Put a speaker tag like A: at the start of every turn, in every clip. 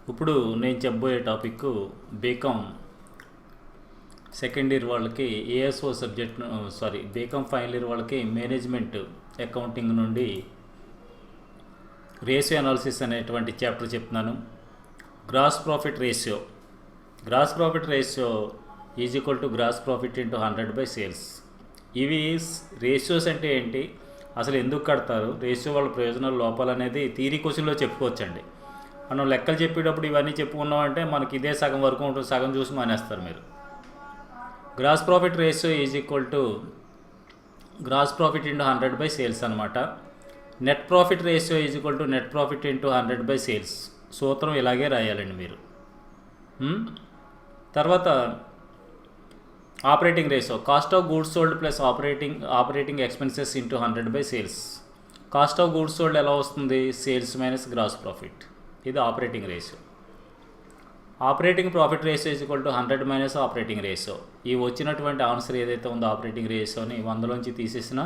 A: ఇప్పుడు నేను చెప్పబోయే టాపిక్ బీకామ్ సెకండ్ ఇయర్ వాళ్ళకి ASO subject B Com final year వాళ్ళకి మేనేజ్మెంట్ అకౌంటింగ్ నుండి రేషియో అనాలిసిస్ అనేటువంటి చాప్టర్ చెప్తున్నాను. Gross profit ratio is equal to gross profit into 100/సేల్స్. ఇవి రేషియోస్ అంటే ఏంటి, అసలు ఎందుకు కడతారు, రేషియో వాళ్ళ ప్రయోజనాలు లోపాలు అనేది థియరీ క్వశ్చన్లో చెప్పుకోవచ్చండి. మనం లెక్కలు చెప్పేటప్పుడు ఇవన్నీ చెప్పుకున్నామంటే మనకి ఇదే సగం వరకు ఉంటుంది, సగం చూసి మానేస్తారు మీరు. Gross profit ratio is equal to gross profit into 100/సేల్స్ అనమాట. Net profit ratio is equal to net profit into 100/సేల్స్. సూత్రం ఇలాగే రాయాలండి మీరు. తర్వాత operating ratio cost of goods sold plus operating expenses into 100/సేల్స్. కాస్ట్ ఆఫ్ గూడ్స్ సోల్డ్ ఎలా వస్తుంది, సేల్స్ మైనస్ గ్రాస్ ప్రాఫిట్. ఇది operating ratio. Operating profit ratio is equal to 100 minus operating ratio. ఈ వచ్చినటువంటి ఆన్సర్ ఏదైతే ఉందో ఆపరేటింగ్ రేషియోని 100లోంచి తీసేసినా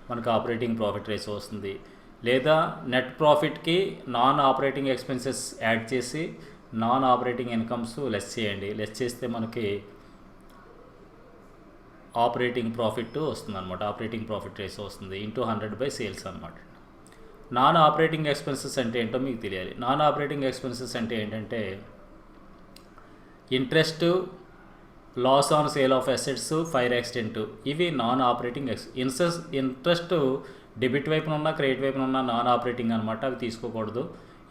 A: మనకు operating profit ratio వస్తుంది. లేదా నెట్ ప్రాఫిట్కి నాన్ ఆపరేటింగ్ ఎక్స్పెన్సెస్ యాడ్ చేసి నాన్ ఆపరేటింగ్ ఇన్కమ్స్ లెస్ చేయండి. లెస్ చేస్తే మనకి ఆపరేటింగ్ ప్రాఫిట్ వస్తుంది అనమాట. ఆపరేటింగ్ ప్రాఫిట్ రేషియో వస్తుంది ఇంటూ 100/సేల్స్ అనమాట. నాన్ ఆపరేటింగ్ ఎక్స్పెన్సెస్ అంటే ఏంటో మీకు తెలియాలి. నాన్ ఆపరేటింగ్ ఎక్స్పెన్సెస్ అంటే ఏంటంటే interest, loss on sale of assets, fire accident, ఇవి నాన్ ఆపరేటింగ్ ఇంట్రెస్ట్ డెబిట్ వైపున ఉన్న క్రెడిట్ వైపున ఉన్న నాన్ ఆపరేటింగ్ అనమాట, అవి తీసుకోకూడదు.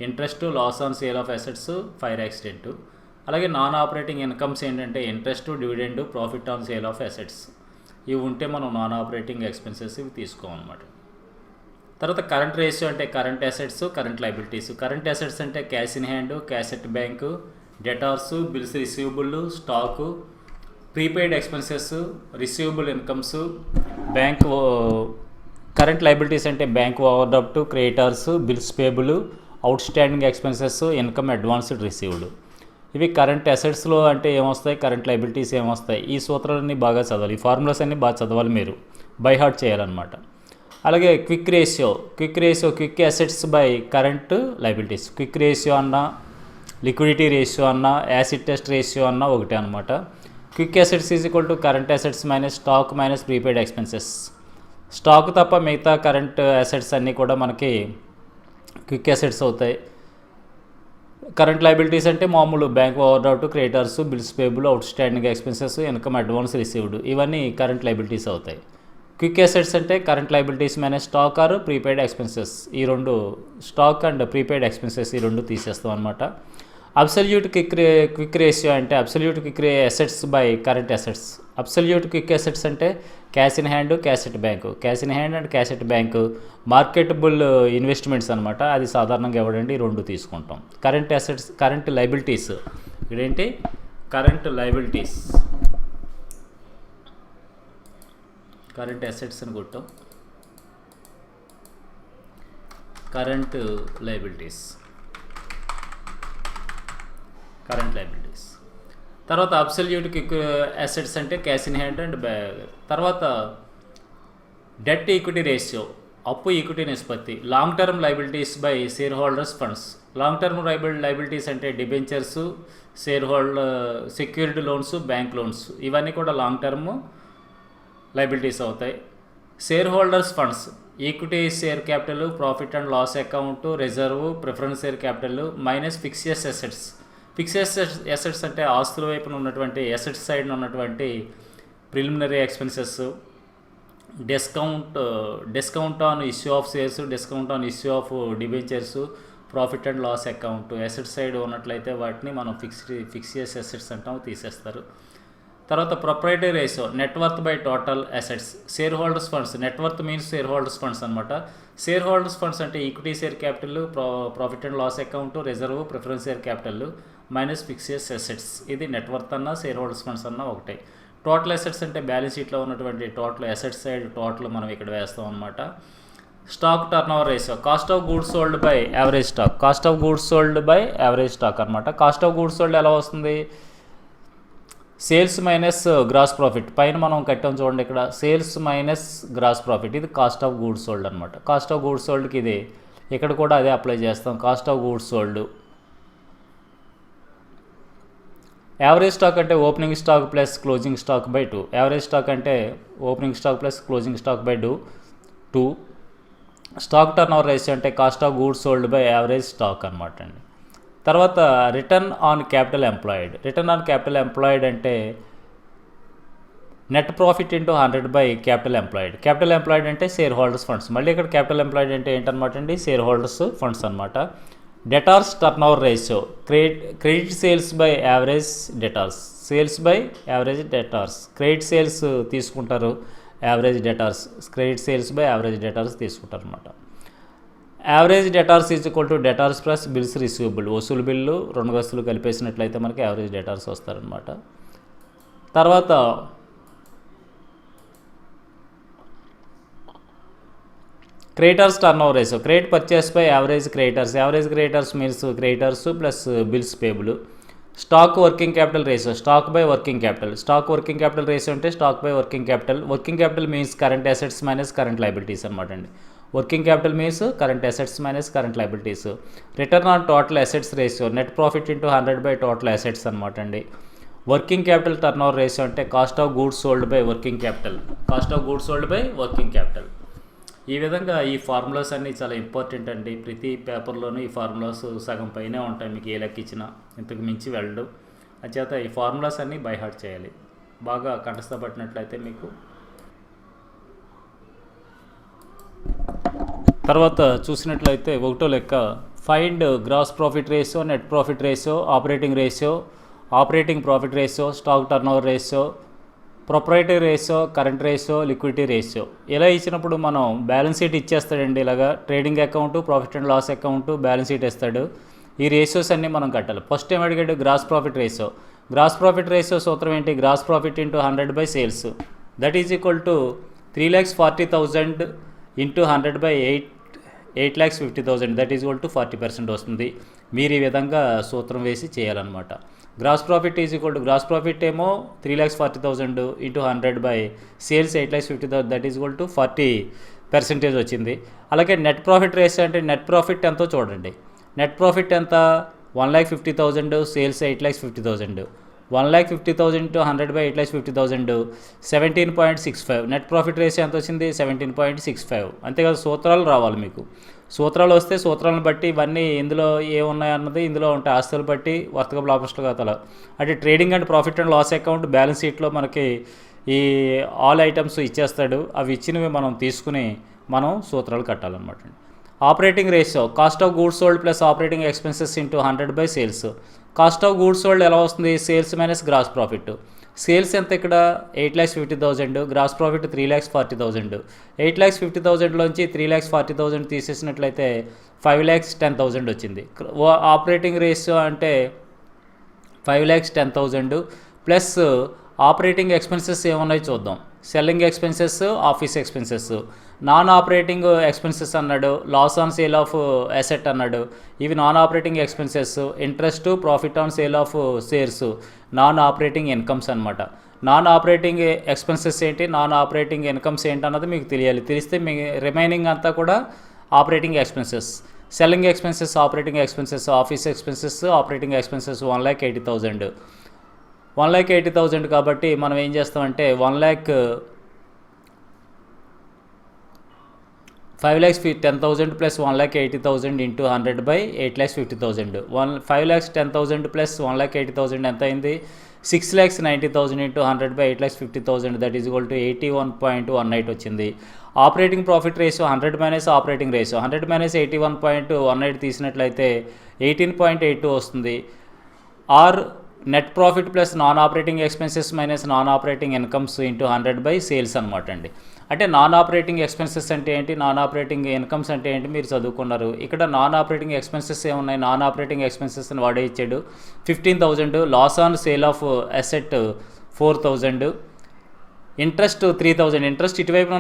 A: Interest, loss on sale of assets, fire accident. అలాగే నాన్ ఆపరేటింగ్ ఇన్కమ్స్ ఏంటంటే interest, dividend, profit on sale of assets, ఇవి ఉంటే మనం నాన్ ఆపరేటింగ్ ఎక్స్పెన్సెస్ ఇవి తీసుకోమన్నమాట. తర్వాత కరెంట్ రేషియో అంటే current assets, current liabilities. Current assets అంటే cash in hand, cash at bank, debtors, bills receivable, stock, prepaid expenses, receivable incomes, bank. Current liabilities అంటే bank overdraft, creditors, bills payable, outstanding expenses, income advanced received. ఇవి current అసెట్స్లో అంటే ఏమొస్తాయి, current liabilities ఏమొస్తాయి. ఈ సూత్రాలన్నీ బాగా చదవాలి, ఈ ఫార్ములాస్ అన్నీ బాగా చదవాలి, మీరు బై హార్ట్ చేయాలన్నమాట. అలాగే quick quick assets by current liabilities. Quick ratio అన్నా, లిక్విడిటీ రేషియో అన్నా, యాసిడ్ టెస్ట్ రేషియో అన్నా ఒకటే అనమాట. Quick assets is equal to current assets minus stock minus prepaid expenses. Stock తప్ప మిగతా కరెంట్ అసెట్స్ అన్నీ కూడా మనకి క్విక్ అసెట్స్ అవుతాయి. కరెంట్ లయబిలిటీస్ అంటే మామూలు bank overdraft, creditors, bills payable, outstanding expenses, income advance received, ఇవన్నీ current liabilities అవుతాయి. క్విక్ అసెట్స్ అంటే current liabilities minus stock or prepaid expenses. ఈ రెండు, స్టాక్ అండ్ ప్రీపెయిడ్ ఎక్స్పెన్సెస్, ఈ రెండు తీసేస్తాం అనమాట. అబ్సల్యూట్ క్విక్ రేషియో అంటే absolute quick assets by current assets. Absolute quick assets అంటే cash in hand, cash at bank. Cash in hand and cash at bank marketable investments అనమాట, అది సాధారణంగా ఇవ్వడండి, రెండు తీసుకుంటాం. కరెంట్ అసెట్స్, కరెంట్ లయబిలిటీస్, ఇదేంటి current liabilities, current assets అని కొట్టాం, కరెంట్ లయబిలిటీస్. తర్వాత అబ్సల్యూట్ క్విక్ అసెట్స్ అంటే క్యాష్ ఇన్ హ్యాండ్ అండ్ తర్వాత డెట్ ఈక్విటీ రేషియో, అప్పు ఈక్విటీ నిష్పత్తి. Long term liabilities by share holders funds. Long term liabilities అంటే debentures, shareholder security loans, bank loans, ఇవన్నీ కూడా లాంగ్ టర్మ్ లయబిలిటీస్ అవుతాయి. Share holders funds, equity share capital, profit and loss account, reserve, preference share capital minus fixed assets. Fixed assets అంటే ఆస్తుల వైపున ఉన్నటువంటి assets సైడ్న ఉన్నటువంటి preliminary expenses, discount on issue of shares, discount on issue of debentures, profit and loss account. Assets side ఉన్నట్లయితే వాటిని మనం fixed assets అంటాం, తీసేస్తారు. తర్వాత proprietary ratio, net worth by total assets. Share holders funds, net worth means share holders funds అనమాట. Share holders funds అంటే equity share capital, profit and loss account, reserve, preference share capital minus fixed assets. ఇది net worth అన్న share holders funds అన్న ఒకటే. Total assets అంటే balance షీట్లో ఉన్నటువంటి total assets side total మనం ఇక్కడ వేస్తాం అనమాట. Stock turn over ratio, cost of goods sold by average stock. Cost of goods sold by average stock అనమాట. కాస్ట్ ఆఫ్ గూడ్స్ సోల్డ్ ఎలా వస్తుంది, సేల్స్ మైనస్ గ్రాస్ ప్రాఫిట్. పైన మనం కట్టాం చూడండి, ఇక్కడ సేల్స్ మైనస్ గ్రాస్ ప్రాఫిట్, ఇది కాస్ట్ ఆఫ్ గూడ్స్ సోల్డ్ అనమాట. కాస్ట్ ఆఫ్ గూడ్స్ సోల్డ్కి ఇది ఇక్కడ కూడా అదే అప్లై చేస్తాం. Cost of goods sold average stock అంటే opening stock plus closing stock by 2. Average stock అంటే opening stock plus closing stock by 2. Stock turn over ratio అంటే cost of goods sold by average stock అనమాట అండి. తర్వాత return on capital employed. Return on capital employed అంటే net profit into 100 by capital employed. Capital employed అంటే share holders funds. మళ్ళీ ఇక్కడ capital employed అంటే ఏంటనమాట అండి, షేర్ హోల్డర్స్ ఫండ్స్ అనమాట. Debtors turn over ratio credit sales by average debtors. Sales by average debtors. Credit sales తీసుకుంటారు, average debtors. Credit sales by average debtors తీసుకుంటారు అనమాట. Average debtors is equal to debtors plus bills receivable. వసూలు bill 2 వస్తువులు కలిపేసినట్లయితే మనకి average debtors వస్తారనమాట. తర్వాత creditors turn over ratio. Credit purchase by average creditors. Average creditors means creditors plus bills payable. Stock working capital ratio. Stock by working capital. Stock working capital ratio అంటే stock by working capital. Working capital means current assets minus current liabilities అనమాట అండి. Working capital means current assets minus current liabilities. Return on total assets ratio. Net profit into 100 by total assets అనమాట అండి. Working capital turn over ratio అంటే cost of goods sold by working capital. Cost of goods sold by working capital. ఈ విధంగా ఈ formulas అన్నీ చాలా important అండి. ప్రతి పేపర్లోనూ ఈ ఫార్ములాస్ సగం పైనే ఉంటాయి, మీకు ఏ లెక్క ఇచ్చినా ఇంతకు మించి వెళ్ళడు. అంచేత ఈ ఫార్ములాస్ అన్నీ బై హార్ట్ చేయాలి. బాగా కంఠస్థపట్టినట్లయితే మీకు. తర్వాత చూసినట్లయితే ఒకటో లెక్క, find gross profit ratio, net profit ratio, operating ratio, operating profit ratio, stock turn over ratio, proprietary ratio, current ratio, liquidity ratio. ఇలా ఇచ్చినప్పుడు మనం బ్యాలెన్స్ షీట్ ఇచ్చేస్తాడండి. ఇలాగా trading account, profit and loss account, balance sheet ఇస్తాడు. ఈ ratios అన్నీ మనం కట్టాలి. ఫస్ట్ ఏం అడిగాడు, gross profit ratio. Gross profit రేషియో సూత్రం ఏంటి, gross profit into 100 by sales. That is equal to 3,40,000 into 100 by 8,50,000. That is equal to 40% వస్తుంది. మీరు ఈ విధంగా సూత్రం వేసి చేయాలన్నమాట. Gross profit is equal to, gross profit ఏమో 3,40,000 into 100 by sales 8,50,000. That is equal to 40% వచ్చింది. అలాగే నెట్ ప్రాఫిట్ రేషియో అంటే నెట్ ప్రాఫిట్ ఎంతో చూడండి. నెట్ ప్రాఫిట్ ఎంత, 1,50,000, sales 8,50,000. 1,50,000 into 100 by 8,50,000 17.65. Net profit ratio ఎంత వచ్చింది, 17.65. అంతేకాదు సూత్రాలు రావాలి మీకు. సూత్రాలు వస్తే సూత్రాలను బట్టి ఇవన్నీ ఇందులో ఏమున్నాయన్నది ఇందులో ఉంటాయి. ఆస్తులు బట్టి వర్తక లాభనష్ట ఖాతాలు అంటే trading and profit and loss account balance షీట్లో మనకి ఈ ఆల్ ఐటమ్స్ ఇచ్చేస్తాడు. అవి ఇచ్చినవి మనం తీసుకుని మనం సూత్రాలు కట్టాలన్నమాట. Operating ratio, cost of goods sold plus operating expenses into 100 by sales. Cost of goods sold ఎలా వస్తుంది, sales minus gross profit. Sales ఎంత ఇక్కడ 8,50,000, గ్రాస్ ప్రాఫిట్ 3,40,000. 8,50,000లోంచి 3,40,000 తీసేసినట్లయితే 5,10,000 వచ్చింది. ఆపరేటింగ్ రేషియో అంటే 5,10,000 ప్లస్ ఆపరేటింగ్ ఎక్స్పెన్సెస్ ఏమున్నాయి చూద్దాం. Selling expenses, office expenses. Non operating expenses అన్నాడు, loss on sale of asset అన్నాడు. ఇవి non operating expenses. Interest, profit on sale of shares non operating incomes అనమాట. Non operating expenses ఏంటి, non operating incomes ఏంటి అన్నది మీకు తెలియాలి. తెలిస్తే మీ రిమైనింగ్ అంతా కూడా operating expenses. Selling expenses, operating expenses, office expenses, operating expenses 1,80,000. 1,80,000 కాబట్టి మనం ఏం చేస్తామంటే 5,10,000 ప్లస్ 1,80,000 ఇంటూ 100 బై 8,50,000. 5,10,000 ప్లస్ 1,80,000 ఎంత అయింది, 6,90,000 into 100 by 8,50,000. That is equal to 81.18 వచ్చింది. Operating profit ratio 100 minus operating ratio. 100 minus 81.18 తీసినట్లయితే 18.82 వస్తుంది. Or net profit plus non operating expenses minus non operating incomes into 100 by sales అనమాట అండి. అంటే non operating expenses అంటే ఏంటి, నాన్ ఆపరేటింగ్ ఇన్కమ్స్ అంటే ఏంటి మీరు చదువుకున్నారు. ఇక్కడ నాన్ ఆపరేటింగ్ ఎక్స్పెన్సెస్ ఏమున్నాయి, నాన్ ఆపరేటింగ్ ఎక్స్పెన్సెస్ అని వాడే ఇచ్చాడు. 15,000, loss on sale of asset 4,000, interest 3,000. Interest ఇటువైపున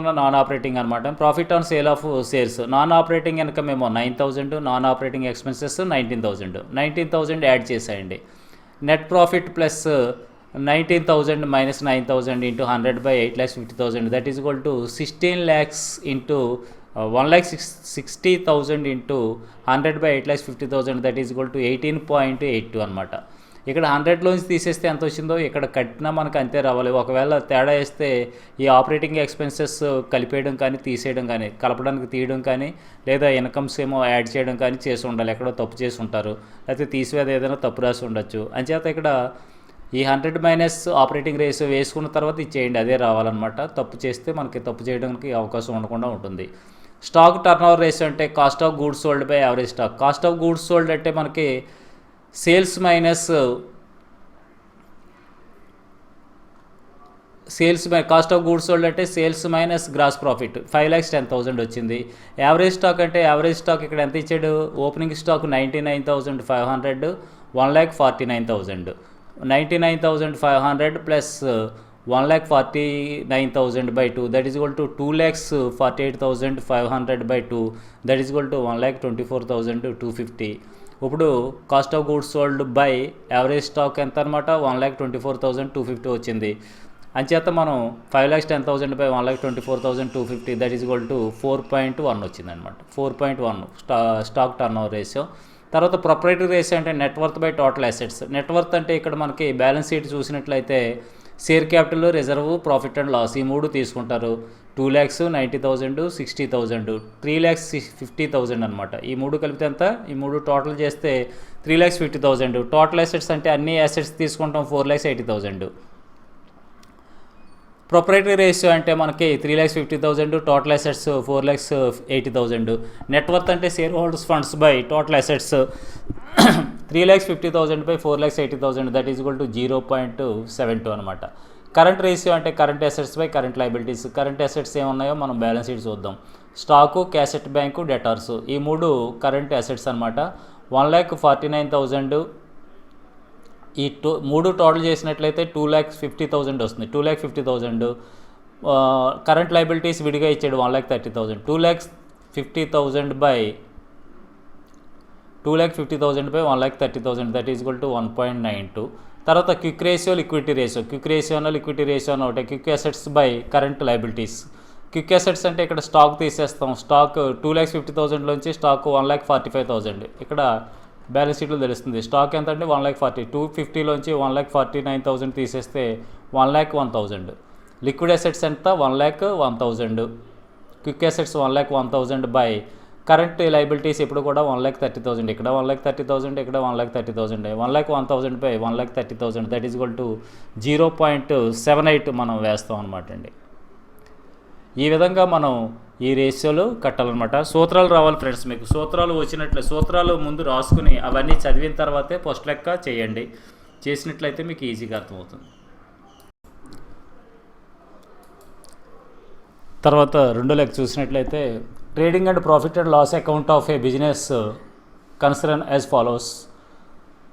A: ఉన్న నాన్ ఆపరేటింగ్ అనమాట. Profit on sale of shares. Non operating income ఏమో 9,000, నాన్ ఆపరేటింగ్ ఎక్స్పెన్సెస్ 19,000 యాడ్ చేసేయండి. Net profit plus 19,000 minus 9,000 into 100 by 8,50,000. That is equal to 16 lakhs into 1,60,000 into 100 by 8,50,000. That is equal to 18.82 అనమాట. ఇక్కడ 100లోంచి తీసేస్తే ఎంత వచ్చిందో ఇక్కడ కట్టినా మనకు అంతే రావాలి. ఒకవేళ తేడా వేస్తే ఈ ఆపరేటింగ్ ఎక్స్పెన్సెస్ కలిపేయడం కానీ తీసేయడం కానీ, కలపడానికి తీయడం కానీ, లేదా ఇన్కమ్స్ ఏమో యాడ్ చేయడం కానీ చేసి ఉండాలి. ఎక్కడో తప్పు చేసి ఉంటారు, లేకపోతే తీసివేది ఏదైనా తప్పు రాసి ఉండొచ్చు. అంచేత ఇక్కడ ఈ 100 మైనస్ ఆపరేటింగ్ రేషియో వేసుకున్న తర్వాత ఇచ్చేయండి, అదే రావాలన్నమాట. తప్పు చేస్తే మనకి తప్పు చేయడానికి అవకాశం ఉండకుండా ఉంటుంది. స్టాక్ టర్నోవర్ రేషియో అంటే cost of goods sold by average stock. Cost of goods sold అంటే మనకి sales minus cost of goods sold అంటే సేల్స్ మైనస్ గ్రాస్ ప్రాఫిట్. 5,10,000 వచ్చింది. యావరేజ్ స్టాక్ అంటే యావరేజ్ స్టాక్ ఇక్కడ ఎంత ఇచ్చాడు? Opening stock 99,500, 1,49,000. 99,500 plus 1,49,000 by 2, that is equal to 2,48,500 by 2, that is equal to 1,24,250. ఇప్పుడు cost of goods sold by average stock ఎంత అనమాట? 1,24,250 వచ్చింది. అంచేత మనం 5,10,000 by 1,24,250, that is equal to 4.1 వచ్చిందనమాట. 4.1 స్టాక్ టర్న్ ఓవర్ రేషియో. తర్వాత ప్రొపరేటరీ రేషియో అంటే net worth by total assets. Net worth అంటే ఇక్కడ మనకి బ్యాలెన్స్ షీట్ చూసినట్లయితే share capital, reserve, profit and loss ఈ మూడు తీసుకుంటారు. 2,90,000, 60,000, 3,50,000 అనమాట. ఈ మూడు కలిపితే ఎంత? ఈ మూడు టోటల్ చేస్తే 3,50,000. టోటల్ అసెట్స్ అంటే అన్ని అసెట్స్ తీసుకుంటాం 4,80,000. ప్రొపరేటరీ రేషియో అంటే మనకి 3,50,000, టోటల్ అసెట్స్ 4,80,000. నెట్వర్త్ అంటే share holders funds by total assets 3,50,000 by 4,80,000, that is equal to 0.72 అనమాట. కరెంట్ రేషియో అంటే current assets by current liabilities. Current assets ఏమున్నాయో మనం బ్యాలెన్స్ షీట్ చూద్దాం. స్టాకు, క్యాసెట్ బ్యాంకు, డెటార్స్ ఈ మూడు కరెంట్ అసెట్స్ అనమాట. 1,49,000 ఈ మూడు టోటల్ చేసినట్లయితే 2,50,000 వస్తుంది. 2,50,000 కరెంట్ లైబిలిటీస్ విడిగా ఇచ్చాడు 1,30,000. 2,50,000 by 1,30,000, that is equal to 1.92. తర్వాత quick ratio, liquidity ratio. Quick రేషియోనో లిక్విడిటీ రేషియోనో ఒకటే. Quick assets by current liabilities. Quick assets అంటే ఇక్కడ స్టాక్ తీసేస్తాం. స్టాక్ 2,50,000లోంచి స్టాక్ 1,45,000. ఇక్కడ బ్యాలెన్స్ షీట్లో తెలుస్తుంది. స్టాక్ ఎంత అంటే 1,40,000. 250లోంచి 1,49,000 తీసేస్తే 1,01,000. లిక్విడ్ అసెట్స్ ఎంత? 1,01,000. Quick assets 1,01,000 by current liabilities ఎప్పుడు కూడా 1,30,000. ఇక్కడ 1,30,000, ఇక్కడ 1,30,000. 1,01,000 by 1,30,000, that is equal to 0.78 మనం వేస్తాం అనమాట అండి. ఈ విధంగా మనం ఈ రేషియోలు కట్టాలన్నమాట. సూత్రాలు రావాలి ఫ్రెండ్స్. మీకు సూత్రాలు వచ్చినట్లే సూత్రాలు ముందు రాసుకుని అవన్నీ చదివిన తర్వాతే ఫస్ట్ లెక్క చేయండి. చేసినట్లయితే మీకు ఈజీగా అర్థమవుతుంది. తర్వాత రెండో లెక్క చూసినట్లయితే trading and profit and loss account of a business concern as follows.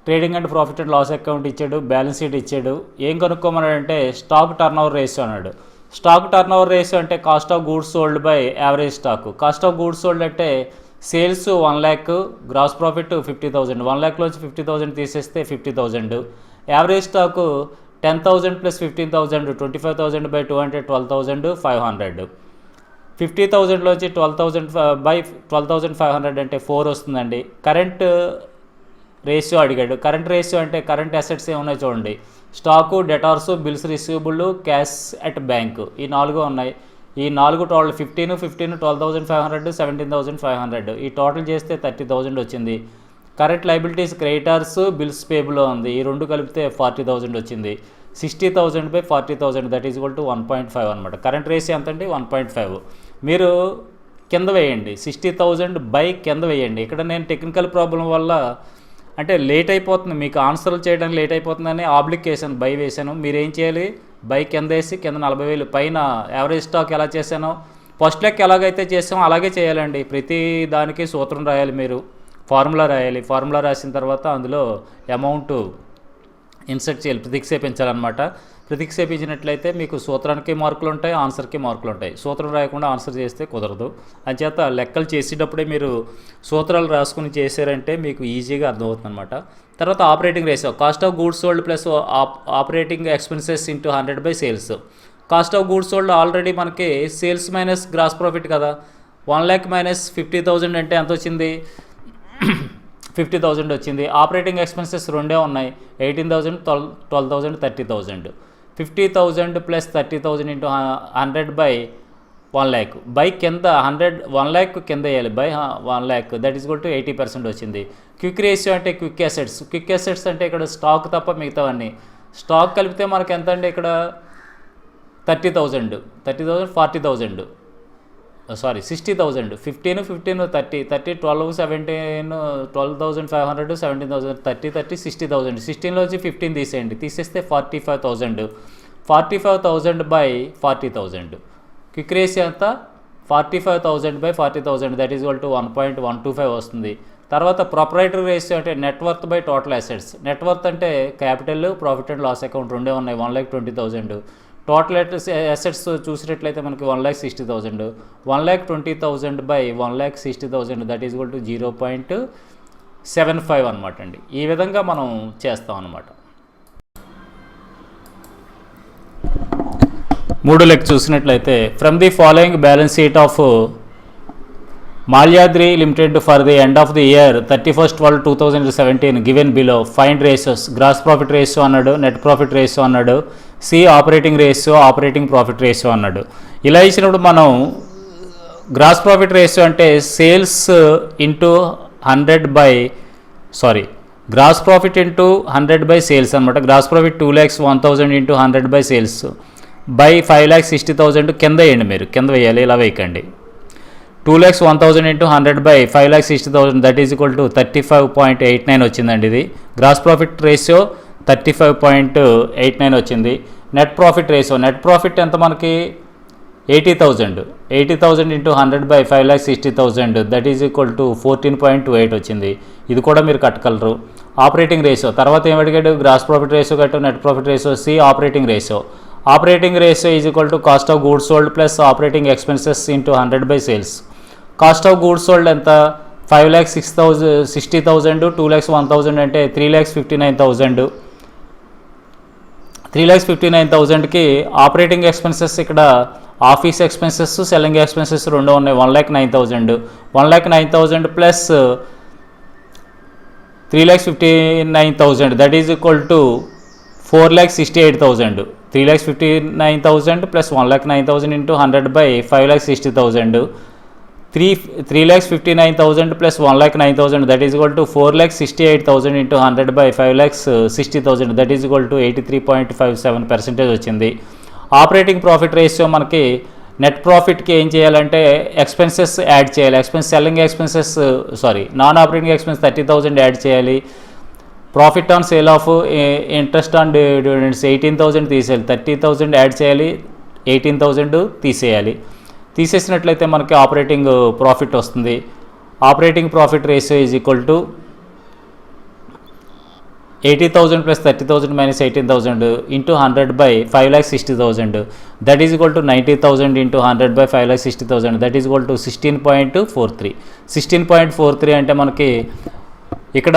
A: Trading and profit and loss account ఇచ్చాడు, బ్యాలెన్స్ షీట్ ఇచ్చాడు. ఏం కనుక్కోమన్నాడంటే స్టాక్ టర్న్ ఓవర్ రేషియో అన్నాడు. స్టాక్ టర్న్ ఓవర్ రేషియో అంటే cost of goods sold by average stock. Cost of goods sold అంటే sales 1,00,000, gross profit 50,000. 1,00,000లోంచి 50,000 తీసేస్తే 50,000. Average stock 10,000 plus 15,000, 25,000 by 200, 12,500. 50,000లోంచి 12,000 by 12,500 అంటే 4 వస్తుందండి. కరెంట్ రేషియో అడిగాడు. కరెంట్ రేషియో అంటే కరెంట్ అసెట్స్ ఏమున్నాయి చూడండి. Stock, debtors, bills receivable, cash at bank ఈ 4 ఉన్నాయి. ఈ 4 టోటల్ 15, 12,500, 17,500. ఈ టోటల్ చేస్తే 30,000 వచ్చింది. కరెంట్ లైబిలిటీస్ క్రెడిటార్స్, బిల్స్ పేబుల్లో ఉంది. ఈ రెండు కలిపితే 40,000 వచ్చింది. 60,000 by 40,000, that is equal to 1.5 అనమాట. కరెంట్ రేషియో ఎంత అండి? 1.5. మీరు కింద వేయండి, 60,000 బై కింద వేయండి. ఇక్కడ నేను టెక్నికల్ ప్రాబ్లం వల్ల అంటే లేట్ అయిపోతుంది, మీకు ఆన్సర్లు చేయడానికి లేట్ అయిపోతుందని ఆబ్లిక్ వేసాను, బై వేసాను. మీరు ఏం చేయాలి? బై కింద వేసి కింద 40,000 పైన యావరేజ్ స్టాక్ ఎలా చేశానో ఫస్ట్ లెక్క ఎలాగైతే చేసామో అలాగే చేయాలండి. ప్రతి దానికి సూత్రం రాయాలి, మీరు ఫార్ములా రాయాలి. ఫార్ములా రాసిన తర్వాత అందులో అమౌంట్ ఇన్సర్ట్ చేయాలి, ప్రతిక్షేపించాలన్నమాట. ప్రతిక్షేపించినట్లయితే మీకు సూత్రానికి మార్కులు ఉంటాయి, ఆన్సర్కి మార్కులు ఉంటాయి. సూత్రం రాయకుండా ఆన్సర్ చేస్తే కుదరదు. అంచేత లెక్కలు చేసేటప్పుడే మీరు సూత్రాలు రాసుకుని చేశారంటే మీకు ఈజీగా అర్థమవుతుంది అనమాట. తర్వాత operating ratio, cost of goods sold plus operating expenses into 100 by sales. Cost of goods sold already మనకి సేల్స్ మైనస్ గ్రాస్ ప్రాఫిట్ కదా. 1,00,000 మైనస్ 50,000 అంటే ఎంత వచ్చింది? 50,000 వచ్చింది. ఆపరేటింగ్ ఎక్స్పెన్సెస్ రెండే ఉన్నాయి, 18,000, 12,000, 30,000. 50,000 ప్లస్ 30,000 ఇంటూ 100 బై 1,00,000 బై కింద 1,00,000 కింద వేయాలి, by 1,00,000 that is equal to 80% వచ్చింది. క్విక్ రేషియో అంటే క్విక్ అసెట్స్ అంటే ఇక్కడ స్టాక్ తప్ప మిగతావన్నీ. స్టాక్ కలిపితే మనకి ఎంత అండి ఇక్కడ 30,000, 40,000, సారీ 60,000, 15, 30, 12, 17, 12,500, 17,000, 30, 60,000. 16లో వచ్చి 15 తీసేయండి, తీసేస్తే 45,000. 45,000 బై 40,000. క్విక్ రేషియో అంతా 45,000 by 40,000 that is equal to 1.125 వస్తుంది. తర్వాత ప్రొపరైటరీ రేషియో అంటే net worth by total assets. Net worth అంటే capital, profit and loss account రెండే ఉన్నాయి, 1,20,000. టోటల్ అసెట్స్ చూసినట్లయితే మనకి 1,60,000. 1,20,000 by 1,60,000 that is equal to 0.75 అనమాట అండి. ఈ విధంగా మనం చేస్తాం అనమాట. 3 లెక్క చూసినట్లయితే from the following balance sheet of Malyadri limited for the end of the year 31/12/2017 given below find ratios. Gross profit ratio అన్నాడు, నెట్ ప్రాఫిట్ రేషియో అన్నాడు, C operating ratio, operating profit ratio అన్నాడు. ఇలా ఇచ్చినప్పుడు మనం గ్రాస్ ప్రాఫిట్ రేషియో అంటే sales into 100 by gross profit into 100 by sales అనమాట. Gross profit 2,01,000 into 100 by sales by 5,60,000 కింద వేయండి, మీరు కింద వేయాలి, ఇలా వేయకండి. 2,01,000 into 100 by 5,60,000 that is equal to 35.89 వచ్చిందండి. ఇది గ్రాస్ ప్రాఫిట్ రేషియో 35.89 వచ్చింది. Net profit ratio, net profit ఎంత మనకి 80,000 into 100 by 5,60,000 that is equal to 14.28 వచ్చింది. ఇది కూడా మీరు కట్టగలరు. ఆపరేటింగ్ రేషియో తర్వాత ఏం అడిగాడు, గ్రాస్ ప్రాఫిట్ రేషియో కట్టు, net profit ratio, C operating ratio. Operating ratio is equal to cost of goods sold plus operating expenses into 100 by sales. Cost of goods sold ఎంత 5,60,000, 2,01,000 అంటే 3,59,000. 3,59,000కి ఆపరేటింగ్ ఎక్స్పెన్సెస్ ఇక్కడ office expenses, selling expenses రెండు ఉన్నాయి, 1,09,000. 1,09,000 plus 3,59,000 that is equal to 4,68,000. 3,59,000 plus 1,09,000 into 100 by 5,60,000. 3,59,000 plus 1,09,000 that is equal to 4,68,000 into 100 by 5,60,000 that is equal to 83.57% వచ్చింది. Operating profit ratio మనకి net ప్రాఫిట్కి ఏం చేయాలంటే ఎక్స్పెన్సెస్ యాడ్ చేయాలి. Selling expenses non operating expense 30,000 add చేయాలి. Profit on sale of interest on dividends 18,000 తీసేయాలి. 30,000 add చేయాలి, 18,000 తీసేయాలి. తీసేసినట్లయితే మనకి ఆపరేటింగ్ ప్రాఫిట్ వస్తుంది. Operating profit ratio is equal to 80,000 plus 30,000 minus 18,000 into 100 by 5,60,000 that is equal to 90,000 into 100 by 5,60,000 that is equal to 16.43. 16.43 అంటే మనకి ఇక్కడ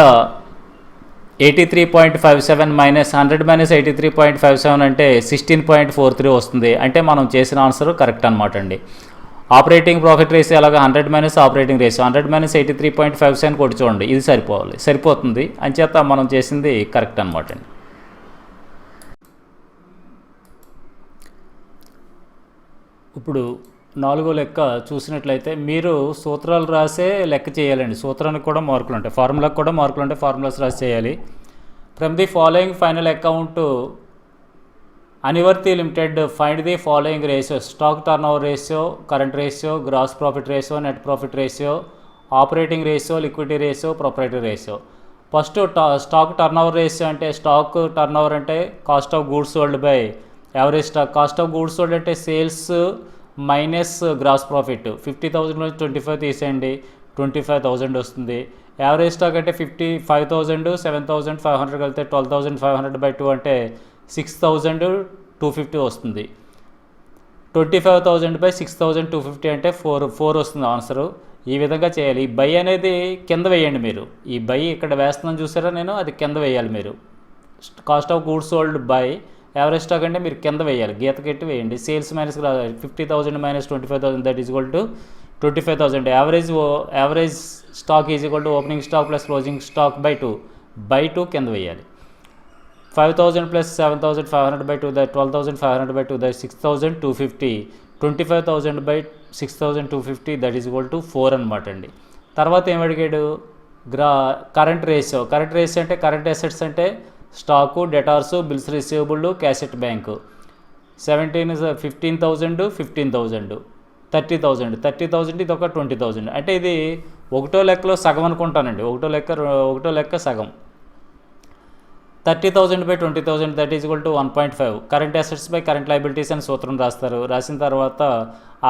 A: 83.57 మైనస్ 100 మైనస్ 83.57 అంటే 16.43 వస్తుంది. అంటే మనం చేసిన ఆన్సర్ కరెక్ట్ అనమాట అండి. ఆపరేటింగ్ ప్రాఫిట్ రేషియో అలాగా 100 మైనస్ ఆపరేటింగ్ రేషియో 100 మైనస్ 83.57 కొట్టి చూడండి, ఇది సరిపోతుంది. అంచేత మనం చేసింది కరెక్ట్ అనమాట అండి. ఇప్పుడు 4వ లెక్క చూసినట్లయితే మీరు సూత్రాలు రాసే లెక్క చేయాలండి. సూత్రానికి కూడా మార్కులు ఉంటాయి, ఫార్ములాకి కూడా మార్కులు ఉంటాయి, ఫార్ములాస్ రాసి చేయాలి. From the following final account Anivarthi limited find the following ratio. Stock turn over ratio, current ratio, gross profit ratio, net profit ratio, operating ratio, liquidity ratio, proprietary ratio. First stock turn over ratio అంటే stock turn over అంటే cost of goods sold by average stock. Cost of goods sold అంటే sales minus gross profit. 50,000 నుంచి 25 తీసేయండి, 25,000 వస్తుంది. Average stock అంటే 55,000, 7,500 కలిపితే 12,500 by 2 అంటే 6,250 వస్తుంది. 25,000 బై 6,250 అంటే 4 వస్తుంది ఆన్సరు. ఈ విధంగా చేయాలి. ఈ బై అనేది కింద వేయండి మీరు. ఈ బై ఇక్కడ వేస్తున్నాను చూసారా నేను, అది కింద వేయాలి మీరు. Cost of goods sold by average stock అంటే మీరు కింద వేయాలి, గీత కెట్టి వేయండి. Sales minus 50,000 minus 25,000 that is equal to 25,000. Average stock is equal to opening stock plus closing stock by 2 కింద వేయాలి. 5,000 plus 7,500 by 2 that 12,500 by 2 that 6,250. 25,000 by 6,250 that is equal to 4 అనమాట అండి. తర్వాత ఏం అడిగాడు, కరెంట్ రేషియో అంటే కరెంట్ అసెట్స్ అంటే stock, debtors, bills receivable, cash at bank. 15,000, 15,000, 30,000 ఇది ఒక 20,000. అంటే ఇది ఒకటో లెక్కలో సగం అనుకుంటానండి, ఒకటో లెక్క సగం. 30,000 by 20,000 that is equal to 1.5. Current assets by current liabilities అని సూత్రం రాస్తారు. రాసిన తర్వాత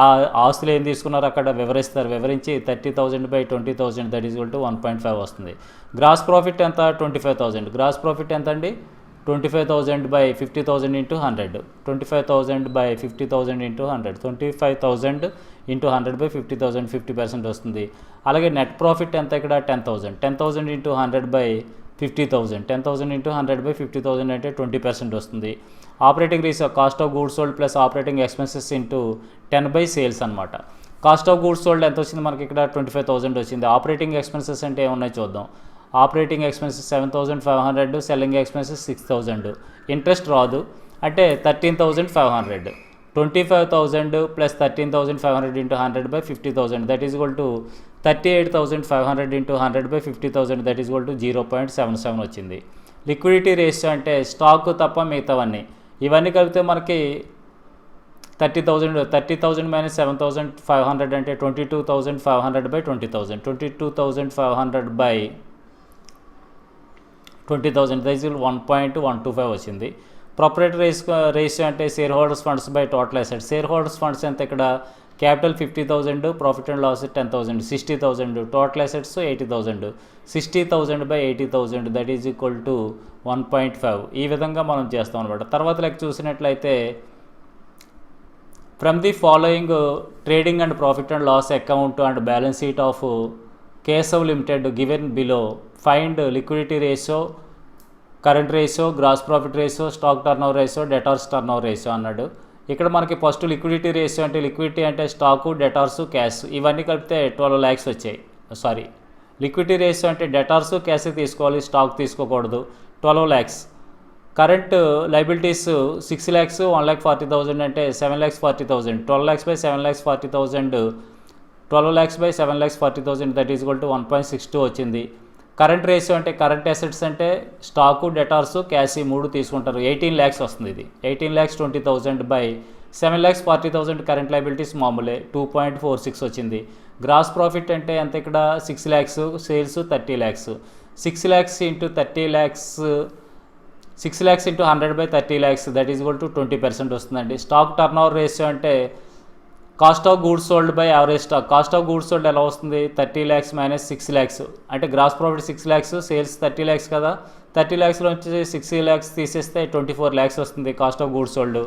A: ఆ ఆస్తులు ఏం తీసుకున్నారో అక్కడ వివరించి 30,000 by 20,000 that is equal to 1.5 వస్తుంది. గ్రాస్ ప్రాఫిట్ ఎంత, 25,000. గ్రాస్ ప్రాఫిట్ ఎంత అండి, 25,000 by 50,000 into 100. 25,000 by 50,000 into 100. 25,000 into 100 by 50,000 50% వస్తుంది. అలాగే నెట్ ప్రాఫిట్ ఎంత ఇక్కడ, 10,000. 10,000 ఇంటూ 100 బై 50,000. 10,000 ఇంటూ 100 బై 50,000 అంటే 20% వస్తుంది. Operating ratio cost of goods sold plus operating expenses into 10 by sales అనమాట. కాస్ట్ ఆఫ్ గూడ్స్ సోల్డ్ ఎంత వచ్చింది మనకి ఇక్కడ, 25,000 వచ్చింది. ఆపరేటింగ్ ఎక్స్పెన్సెస్ అంటే ఏమున్నాయి చూద్దాం. Operating expenses 7,500, selling expenses 6,000. Interest రాదు అంటే 13,500. 25,000 plus 13,500 into 100 by 50,000 that is equal to 38,500 into 100 by 50,000 that is equal to 0.77 వచ్చింది. లిక్విడిటీ రేషియో అంటే స్టాక్ తప్ప మిగతావన్నీ ఇవన్నీ కలిపితే మనకి 30,000 మైనస్ 7,500 అంటే 22,500 బై 20,000. 22,500 బై 20,000 దట్ ఈజ్ 1.125 వచ్చింది. ప్రొపరేటరీ రేషియో అంటే share holders funds by total assets. Share holders funds ఎంత ఇక్కడ, capital 50,000, profit and loss 10,000, 60,000, total assets 80,000. 60,000 by 80,000 that is equal to 1.5. ఈ విధంగా మనం చేస్తాం అనమాట. తర్వాత లెక్క చూసినట్లయితే from the following trading and profit and loss account and balance sheet of Keshav limited given below find liquidity ratio, current ratio, gross profit ratio, stock turnover ratio, debtors turnover ratio అన్నాడు. ఇక్కడ మనకి ఫస్ట్ లిక్విడిటీ రేషియో అంటే liquidity అంటే stock, డెటార్సు, cash ఇవన్నీ కలిపితే 12 lakhs వచ్చాయి. Liquidity ratio అంటే డెటార్సు, cash తీసుకోవాలి, స్టాక్ తీసుకోకూడదు. 12 lakhs. కరెంట్ లైబిలిటీస్ 6 lakhs, 1,40,000 అంటే 7,40,000. 12 lakhs by 7,40,000. 12 lakhs by 7,40,000 that is equal to 1.62 వచ్చింది. కరెంట్ రేషియో అంటే కరెంట్ అసెట్స్ అంటే స్టాకు, డెటార్సు, క్యాష్ 3 తీసుకుంటారు. 18 lakhs వస్తుంది. ఇది 18,20,000 బై 7,40,000 కరెంట్ లైబిలిటీస్ మామూలే 2.46 వచ్చింది. గ్రాస్ ప్రాఫిట్ అంటే ఎంత ఇక్కడ 6 lakhs, sales 30 lakhs. 6 lakhs into 30 lakhs, 6 lakhs into 100 by 30 lakhs that is equal to 20% వస్తుందండి. స్టాక్ టర్నోవర్ రేషియో అంటే cost of goods sold by average stock. Cost of goods sold ఎలా వస్తుంది, 30 lakhs minus 6 lakhs అంటే gross profit 6 lakhs, sales 30 lakhs కదా. 30 lakhsలో వచ్చి 6 lakhs తీసేస్తే 24 lakhs వస్తుంది cost of goods sold.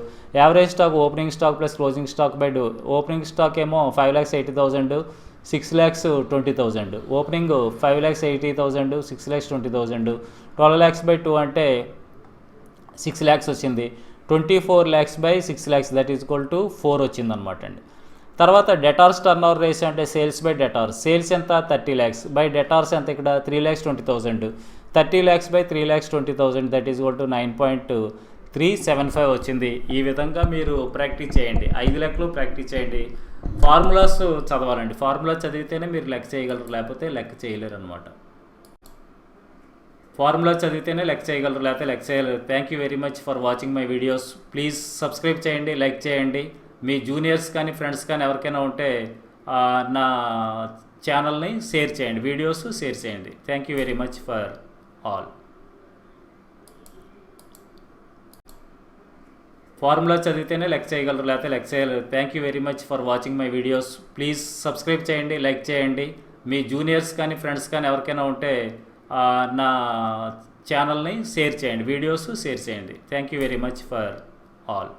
A: Average stock opening stock plus closing stock by opening stock ఏమో 5,80,000, 6,20,000. Opening 5,80,000, 6,20,000. 12 lakhs by 2 అంటే 6 lakhs వచ్చింది. 24 lakhs by 6 lakhs that is equal to 4 వచ్చింది అనమాట అండి. తర్వాత డెటార్స్ టర్నోవర్ రేషియో అంటే సేల్స్ బై డెటార్స్. సేల్స్ ఎంత 30 lakhs by debtors ఎంత ఇక్కడ 3,20,000. 30 lakhs by 3,20,000 that is equal to 9.375 వచ్చింది. ఈ విధంగా మీరు ప్రాక్టీస్ చేయండి. 5 లెక్కలు ప్రాక్టీస్ చేయండి. ఫార్ములాస్ చదవాలండి. ఫార్ములాస్ చదివితేనే మీరు లెక్క చేయగలరు, లేకపోతే లెక్క చేయలేరు అనమాట. ఫార్ములాస్ చదివితేనే లెక్క చేయగలరు, లేకపోతే లెక్క చేయలేరు. Thank you very much for watching my videos. Please subscribe చేయండి, లైక్ చేయండి. మీ జూనియర్స్ కానీ ఫ్రెండ్స్ కానీ ఎవరికైనా ఉంటే నా ఛానల్ని షేర్ చేయండి, వీడియోస్ షేర్ చేయండి. Thank you very much for all. Formula చదివితేనే లెక్క చేయగలరు, లేకపోతే లెక్క చేయలేరు. Thank you very much for watching my videos. Please subscribe చేయండి, లైక్ చేయండి. మీ జూనియర్స్ కానీ ఫ్రెండ్స్ కానీ ఎవరికైనా ఉంటే నా ఛానల్ని షేర్ చేయండి, వీడియోస్ షేర్ చేయండి. Thank you very much for all.